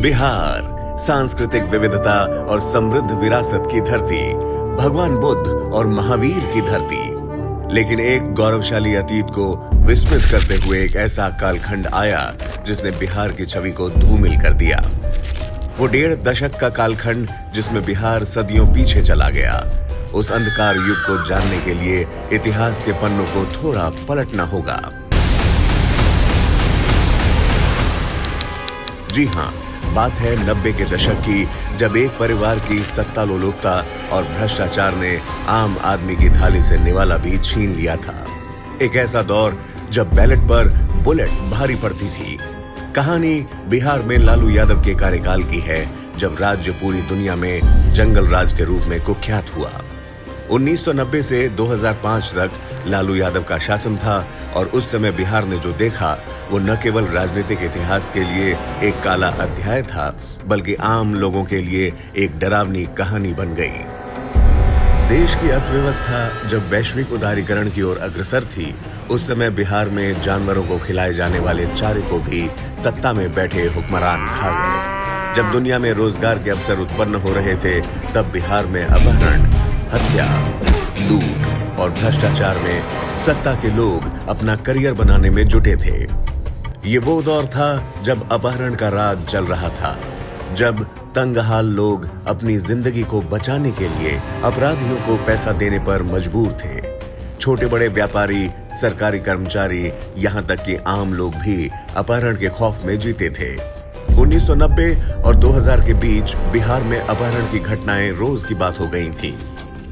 बिहार सांस्कृतिक विविधता और समृद्ध विरासत की धरती, भगवान बुद्ध और महावीर की धरती। लेकिन एक गौरवशाली अतीत को विस्मृत करते हुए एक ऐसा कालखंड आया जिसने बिहार की छवि को धूमिल कर दिया। वो 1.5 दशक का कालखंड जिसमें बिहार सदियों पीछे चला गया। उस अंधकार युग को जानने के लिए इतिहास के पन्नों को थोड़ा पलटना होगा। जी हां, बात है 90 के दशक की, जब एक परिवार की सत्तालोलुपता और भ्रष्टाचार ने आम आदमी की थाली से निवाला भी छीन लिया था। एक ऐसा दौर जब बैलेट पर बुलेट भारी पड़ती थी। कहानी बिहार में लालू यादव के कार्यकाल की है, जब राज्य पूरी दुनिया में जंगल राज के रूप में कुख्यात हुआ। 1990 से 2005 तक लालू यादव का शासन था और उस समय बिहार ने जो देखा वो न केवल राजनीतिक इतिहास के लिए एक काला अध्याय था, बल्कि आम लोगों के लिए एक डरावनी कहानी बन गई। देश की अर्थव्यवस्था जब वैश्विक उदारीकरण की ओर अग्रसर थी, उस समय बिहार में जानवरों को खिलाए जाने वाले चारे को भी सत्ता में बैठे हुक्मरान खा गए। जब दुनिया में रोजगार के अवसर उत्पन्न हो रहे थे, तब बिहार में अपहरण, हत्या, लूट और भ्रष्टाचार में सत्ता के लोग अपना करियर बनाने में जुटे थे। ये वो दौर था जब अपहरण का राज चल रहा था, जब तंगहाल लोग अपनी जिंदगी को बचाने के लिए अपराधियों को पैसा देने पर मजबूर थे। छोटे बड़े व्यापारी, सरकारी कर्मचारी, यहाँ तक कि आम लोग भी अपहरण के खौफ में जीते थे। 1990 और 2000 के बीच बिहार में अपहरण की घटनाएं रोज की बात हो गई थीं।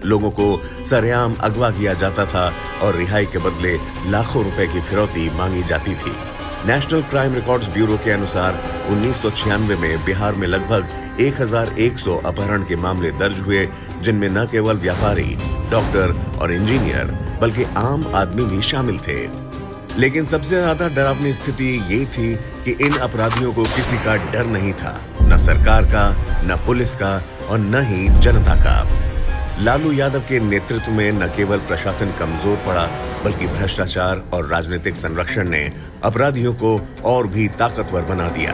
लोगों को सरेआम अगवा किया जाता था और रिहाई के बदले लाखों रुपए की फिरौती मांगी जाती थी। नेशनल क्राइम रिकॉर्ड्स ब्यूरो के अनुसार 1996 में बिहार में लगभग 1100 अपहरण के मामले दर्ज हुए, जिनमें न केवल व्यापारी, डॉक्टर और इंजीनियर बल्कि आम आदमी भी शामिल थे। लेकिन सबसे ज्यादा डरावनी स्थिति ये थी कि इन अपराधियों को किसी का डर नहीं था, न सरकार का, न पुलिस का और न ही जनता का। लालू यादव के नेतृत्व में न केवल प्रशासन कमजोर पड़ा, बल्कि भ्रष्टाचार और राजनीतिक संरक्षण ने अपराधियों को और भी ताकतवर बना दिया।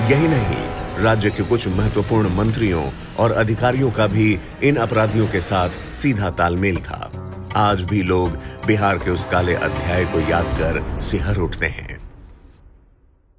यही नहीं, राज्य के कुछ महत्वपूर्ण मंत्रियों और अधिकारियों का भी इन अपराधियों के साथ सीधा तालमेल था। आज भी लोग बिहार के उस काले अध्याय को याद कर सिहर उठते हैं।